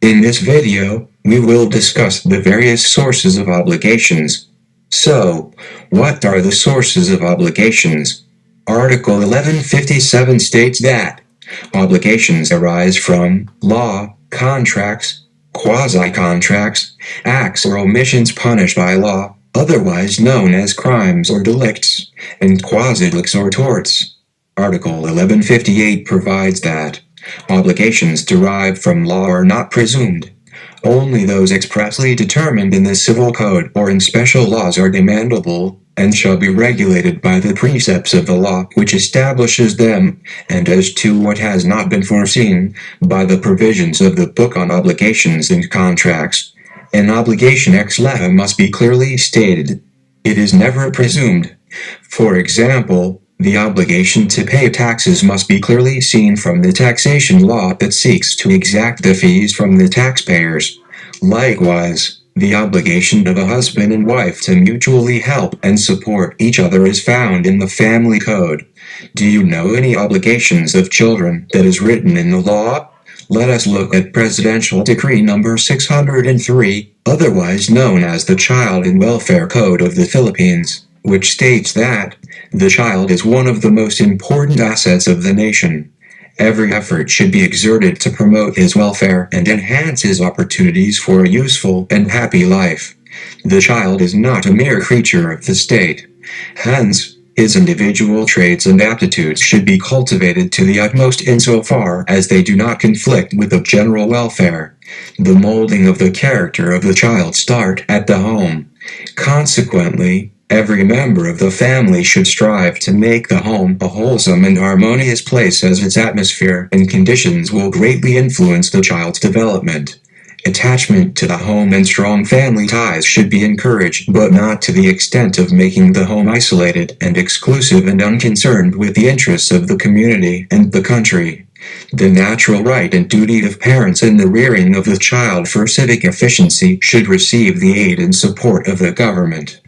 In this video, we will discuss the various sources of obligations. So, what are the sources of obligations? Article 1157 states that obligations arise from law, contracts, quasi-contracts, acts or omissions punished by law, otherwise known as crimes or delicts, and quasi-delicts or torts. Article 1158 provides that obligations derived from law are not presumed. Only those expressly determined in the Civil Code or in special laws are demandable, and shall be regulated by the precepts of the law which establishes them, and as to what has not been foreseen, by the provisions of the Book on Obligations and Contracts. An obligation ex lege must be clearly stated. It is never presumed. For example, the obligation to pay taxes must be clearly seen from the taxation law that seeks to exact the fees from the taxpayers. Likewise, the obligation of a husband and wife to mutually help and support each other is found in the Family Code. Do you know any obligations of children that is written in the law? Let us look at Presidential Decree number 603, otherwise known as the Child and Welfare Code of the Philippines, which states that the child is one of the most important assets of the nation. Every effort should be exerted to promote his welfare and enhance his opportunities for a useful and happy life. The child is not a mere creature of the state. Hence, his individual traits and aptitudes should be cultivated to the utmost insofar as they do not conflict with the general welfare. The molding of the character of the child starts at the home. Consequently, every member of the family should strive to make the home a wholesome and harmonious place, as its atmosphere and conditions will greatly influence the child's development. Attachment to the home and strong family ties should be encouraged, but not to the extent of making the home isolated and exclusive and unconcerned with the interests of the community and the country. The natural right and duty of parents in the rearing of the child for civic efficiency should receive the aid and support of the government.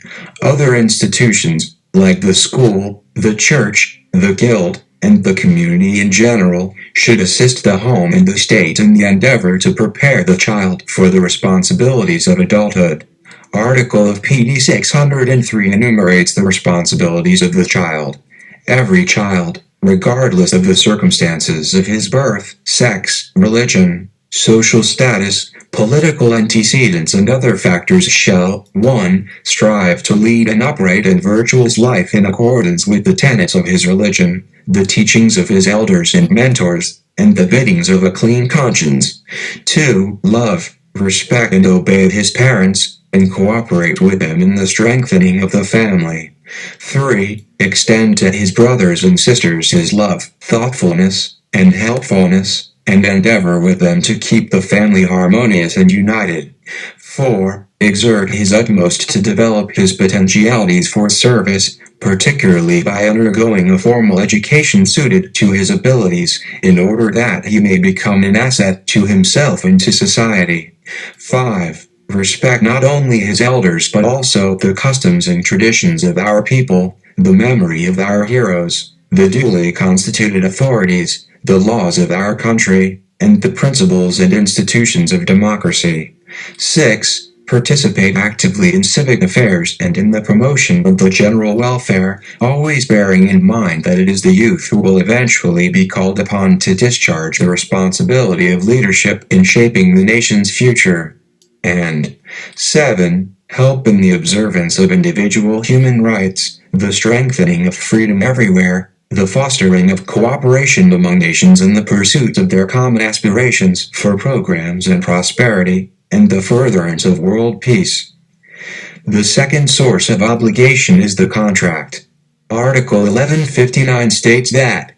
Other institutions, like the school, the church, the guild, and the community in general, should assist the home and the state in the endeavor to prepare the child for the responsibilities of adulthood. Article of PD 603 enumerates the responsibilities of the child. Every child, regardless of the circumstances of his birth, sex, religion, social status, political antecedents, and other factors shall 1. Strive to lead an upright and virtuous life in accordance with the tenets of his religion, the teachings of his elders and mentors, and the biddings of a clean conscience. 2. Love, respect, and obey his parents, and cooperate with them in the strengthening of the family. 3. Extend to his brothers and sisters his love, thoughtfulness, and helpfulness, and endeavor with them to keep the family harmonious and united. 4. Exert his utmost to develop his potentialities for service, particularly by undergoing a formal education suited to his abilities, in order that he may become an asset to himself and to society. 5. Respect not only his elders but also the customs and traditions of our people, the memory of our heroes, the duly constituted authorities, the laws of our country, and the principles and institutions of democracy. 6. Participate actively in civic affairs and in the promotion of the general welfare, always bearing in mind that it is the youth who will eventually be called upon to discharge the responsibility of leadership in shaping the nation's future. And 7. Help in the observance of individual human rights, the strengthening of freedom everywhere, the fostering of cooperation among nations in the pursuit of their common aspirations for programs and prosperity, and the furtherance of world peace. The second source of obligation is the contract. Article 1159 states that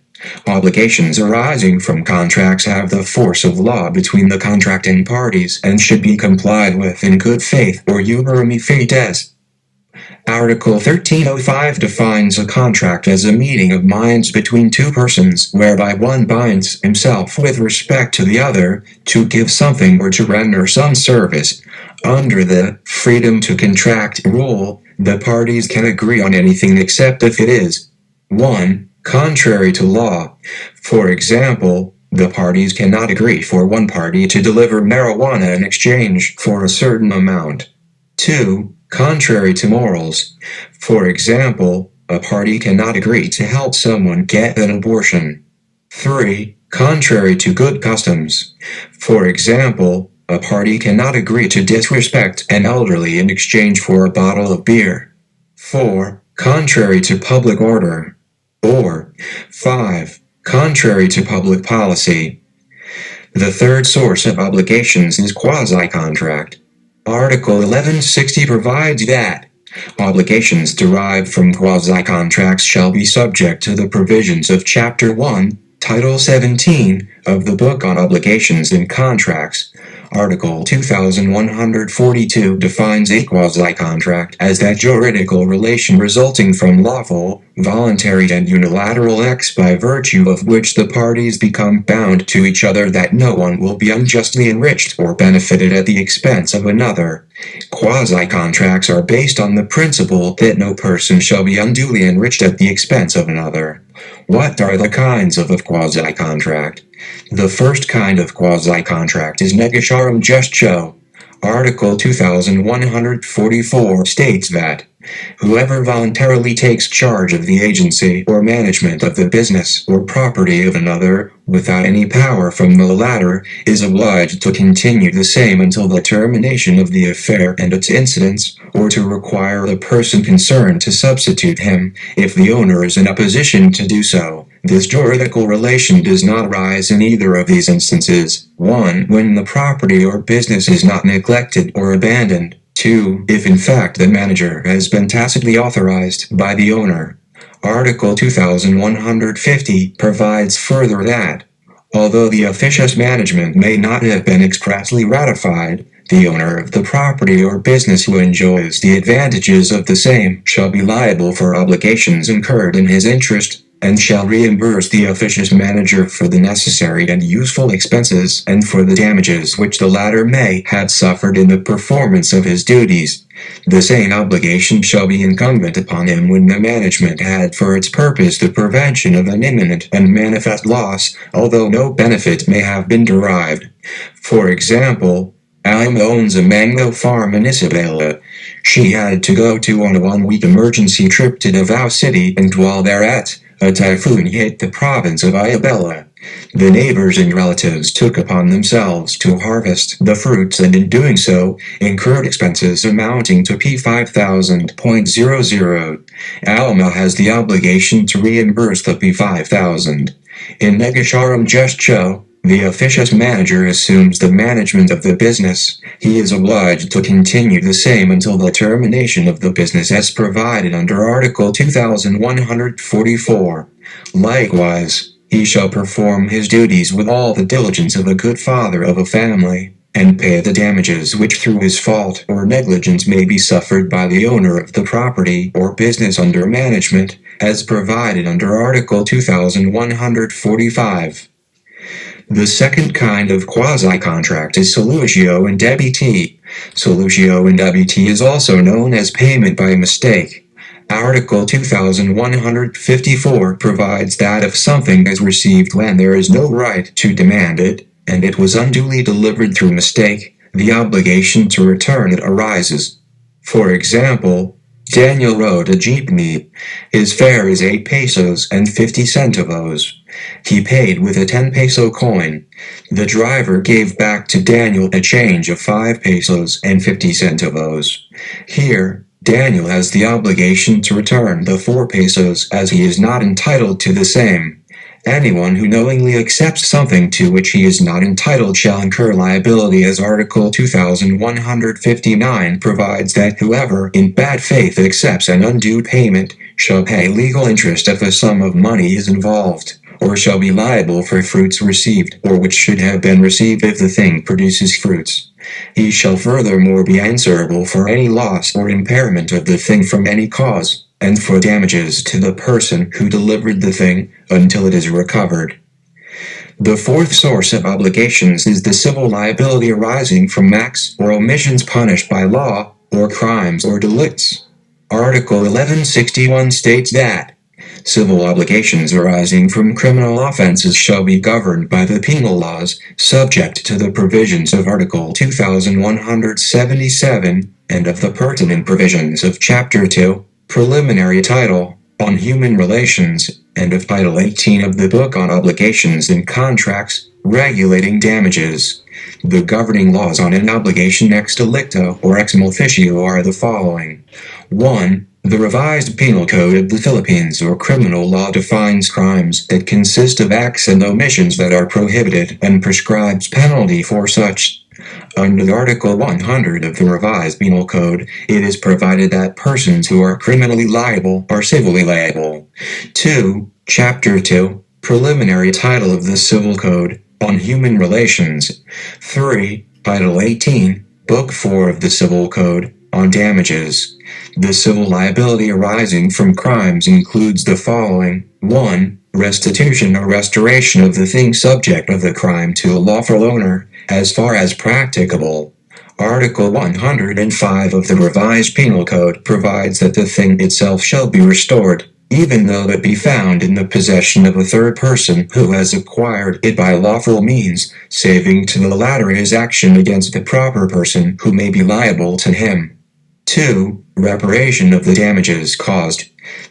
obligations arising from contracts have the force of law between the contracting parties and should be complied with in good faith or urami fides. Article 1305 defines a contract as a meeting of minds between two persons whereby one binds himself with respect to the other to give something or to render some service. Under the freedom to contract rule, the parties can agree on anything except if it is 1. Contrary to law. For example, The parties cannot agree for one party to deliver marijuana in exchange for a certain amount. 2. Contrary to morals. For example, a party cannot agree to help someone get an abortion. 3. Contrary to good customs. For example, a party cannot agree to disrespect an elderly in exchange for a bottle of beer. 4. Contrary to public order. Or 5. Contrary to public policy. The third source of obligations is quasi-contract. Article 1160 provides that obligations derived from quasi-contracts shall be subject to the provisions of Chapter 1, Title 17 of the Book on Obligations and Contracts. Article 2142 defines a quasi-contract as that juridical relation resulting from lawful, voluntary and unilateral acts by virtue of which the parties become bound to each other that no one will be unjustly enriched or benefited at the expense of another. Quasi-contracts are based on the principle that no person shall be unduly enriched at the expense of another. What are the kinds of a quasi-contract? The first kind of quasi-contract is negotiarum gestio. Article 2144 states that whoever voluntarily takes charge of the agency or management of the business or property of another, without any power from the latter, is obliged to continue the same until the termination of the affair and its incidents, or to require the person concerned to substitute him, if the owner is in a position to do so. This juridical relation does not arise in either of these instances. 1. When the property or business is not neglected or abandoned. 2. If in fact the manager has been tacitly authorized by the owner. Article 2150 provides further that, although the officious management may not have been expressly ratified, the owner of the property or business who enjoys the advantages of the same shall be liable for obligations incurred in his interest, and shall reimburse the officious manager for the necessary and useful expenses and for the damages which the latter may have suffered in the performance of his duties. The same obligation shall be incumbent upon him when the management had for its purpose the prevention of an imminent and manifest loss, although no benefit may have been derived. For example, Alma owns a mango farm in Isabela. She had to go on a 1-week emergency trip to Davao City, and while thereat, a typhoon hit the province of Ayabella. The neighbors and relatives took upon themselves to harvest the fruits and in doing so, incurred expenses amounting to P5,000.00. Alma has the obligation to reimburse the P5,000. In negotiarum gestio, the officious manager assumes the management of the business. He is obliged to continue the same until the termination of the business as provided under Article 2144. Likewise, he shall perform his duties with all the diligence of a good father of a family, and pay the damages which through his fault or negligence may be suffered by the owner of the property or business under management, as provided under Article 2145. The second kind of quasi-contract is solutio indebiti. Solutio indebiti is also known as payment by mistake. Article 2154 provides that if something is received when there is no right to demand it, and it was unduly delivered through mistake, the obligation to return it arises. For example, Daniel rode a jeepney. His fare is 8 pesos and 50 centavos. He paid with a 10 peso coin. The driver gave back to Daniel a change of 5 pesos and 50 centavos. Here, Daniel has the obligation to return the 4 pesos as he is not entitled to the same. Anyone who knowingly accepts something to which he is not entitled shall incur liability, as Article 2159 provides that whoever in bad faith accepts an undue payment shall pay legal interest if a sum of money is involved, or shall be liable for fruits received, or which should have been received if the thing produces fruits. He shall furthermore be answerable for any loss or impairment of the thing from any cause, and for damages to the person who delivered the thing, until it is recovered. The fourth source of obligations is the civil liability arising from acts or omissions punished by law, or crimes or delicts. Article 1161 states that Civil obligations arising from criminal offenses shall be governed by the penal laws, subject to the provisions of Article 2177 and of the pertinent provisions of Chapter 2, Preliminary Title, on Human Relations, and of Title 18 of the Book on Obligations and Contracts, regulating damages. The governing laws on an obligation ex delicto or ex officio are the following. 1. The Revised Penal Code of the Philippines or criminal law defines crimes that consist of acts and omissions that are prohibited and prescribes penalty for such. Under Article 100 of the Revised Penal Code, it is provided that persons who are criminally liable are civilly liable. 2. Chapter 2, Preliminary Title of the Civil Code, on Human Relations. 3. Title 18, Book 4 of the Civil Code, on Damages. The civil liability arising from crimes includes the following. 1. Restitution or restoration of the thing subject of the crime to a lawful owner, as far as practicable. Article 105 of the Revised Penal Code provides that the thing itself shall be restored, even though it be found in the possession of a third person who has acquired it by lawful means, saving to the latter his action against the proper person who may be liable to him. 2. Reparation of the damages caused.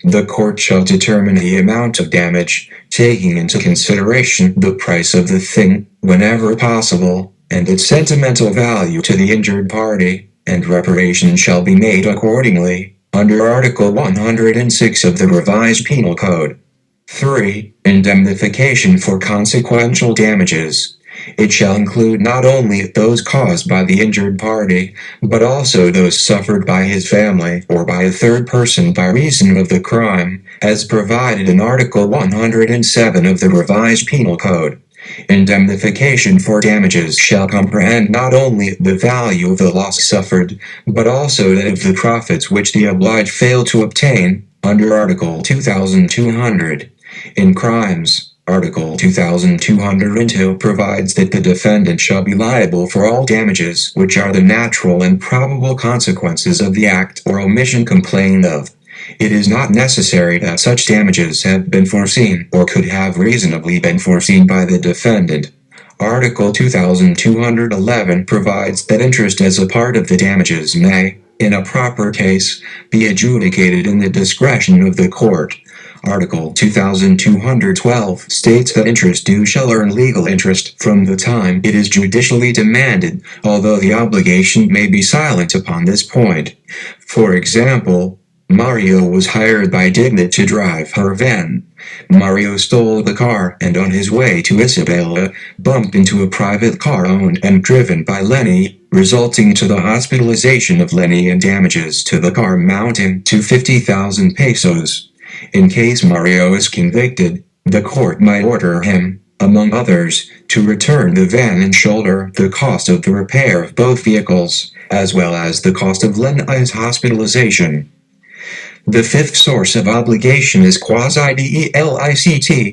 The court shall determine the amount of damage, taking into consideration the price of the thing, whenever possible, and its sentimental value to the injured party, and reparation shall be made accordingly, under Article 106 of the Revised Penal Code. 3. Indemnification for consequential damages. It shall include not only those caused by the injured party, but also those suffered by his family or by a third person by reason of the crime, as provided in Article 107 of the Revised Penal Code. Indemnification for damages shall comprehend not only the value of the loss suffered, but also that of the profits which the obliged failed to obtain, under Article 2200. In crimes, Article 2202 provides that the defendant shall be liable for all damages which are the natural and probable consequences of the act or omission complained of. It is not necessary that such damages have been foreseen or could have reasonably been foreseen by the defendant. Article 2211 provides that interest as a part of the damages may, in a proper case, be adjudicated in the discretion of the court. Article 2212 states that interest due shall earn legal interest from the time it is judicially demanded, although the obligation may be silent upon this point. For example, Mario was hired by Digna to drive her van. Mario stole the car and on his way to Isabela, bumped into a private car owned and driven by Lenny, resulting to the hospitalization of Lenny and damages to the car amounting to 50,000 pesos. In case Mario is convicted, the court might order him, among others, to return the van and shoulder the cost of the repair of both vehicles, as well as the cost of Lenny's hospitalization. The fifth source of obligation is quasi-delict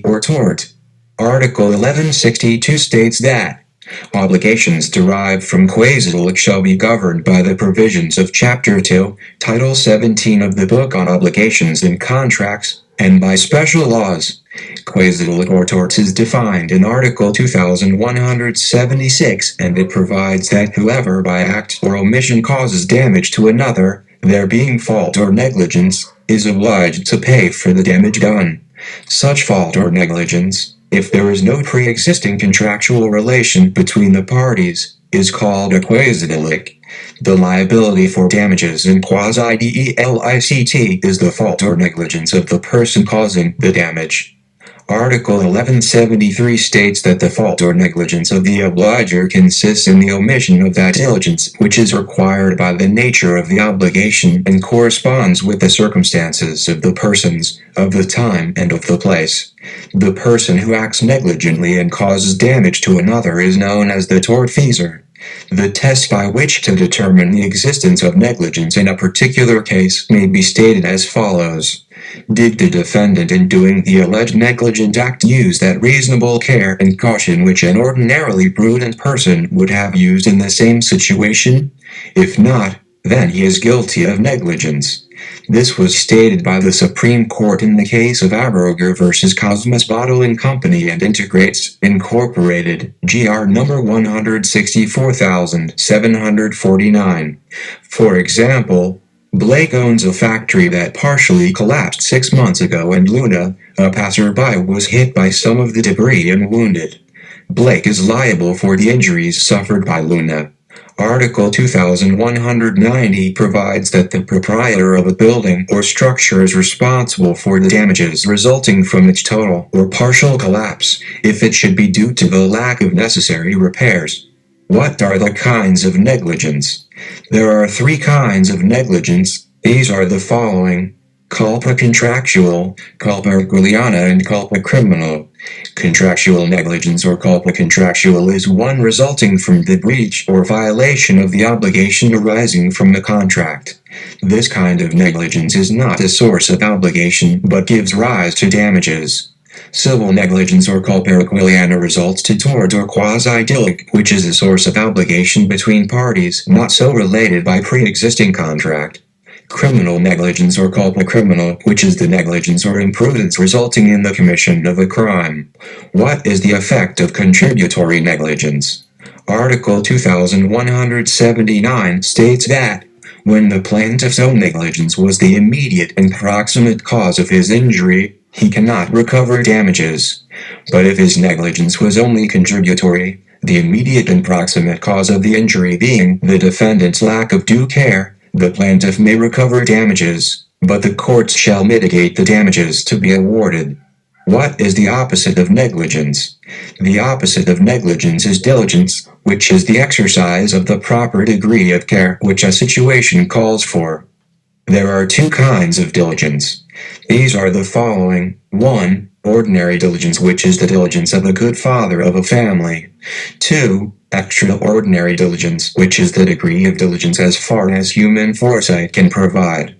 or tort. Article 1162 states that obligations derived from quasi-delict shall be governed by the provisions of Chapter 2, Title 17 of the Book on Obligations and Contracts, and by special laws. Quasi-delict or tort is defined in Article 2176, and it provides that whoever by act or omission causes damage to another, there being fault or negligence, is obliged to pay for the damage done. Such fault or negligence, if there is no pre-existing contractual relation between the parties, is called a quasi-delict. The liability for damages in quasi-delict is the fault or negligence of the person causing the damage. Article 1173 states that the fault or negligence of the obliger consists in the omission of that diligence which is required by the nature of the obligation and corresponds with the circumstances of the persons, of the time, and of the place. The person who acts negligently and causes damage to another is known as the tortfeasor. The test by which to determine the existence of negligence in a particular case may be stated as follows. Did the defendant in doing the alleged negligent act use that reasonable care and caution which an ordinarily prudent person would have used in the same situation? If not, then he is guilty of negligence. This was stated by the Supreme Court in the case of Abroger v. Cosmos Bottling Company and Integrates, Incorporated, GR number 164749. For example, Blake owns a factory that partially collapsed 6 months ago and Luna, a passerby, was hit by some of the debris and wounded. Blake is liable for the injuries suffered by Luna. Article 2190 provides that the proprietor of a building or structure is responsible for the damages resulting from its total or partial collapse, if it should be due to the lack of necessary repairs. What are the kinds of negligence? There are 3 kinds of negligence. These are the following: culpa contractual, culpa erquiliana, and culpa criminal. Contractual negligence or culpa contractual is one resulting from the breach or violation of the obligation arising from the contract. This kind of negligence is not a source of obligation but gives rise to damages. Civil negligence or culpa erquiliana results to tort or quasi-delict, which is a source of obligation between parties not so related by pre-existing contract. Criminal negligence or culpa criminal, which is the negligence or imprudence resulting in the commission of a crime. What is the effect of contributory negligence? Article 2179 states that, when the plaintiff's own negligence was the immediate and proximate cause of his injury, he cannot recover damages. But if his negligence was only contributory, the immediate and proximate cause of the injury being the defendant's lack of due care, the plaintiff may recover damages, but the courts shall mitigate the damages to be awarded. What is the opposite of negligence? The opposite of negligence is diligence, which is the exercise of the proper degree of care which a situation calls for. There are 2 kinds of diligence. These are the following: 1. Ordinary diligence, which is the diligence of a good father of a family. 2. Extraordinary diligence, which is the degree of diligence as far as human foresight can provide.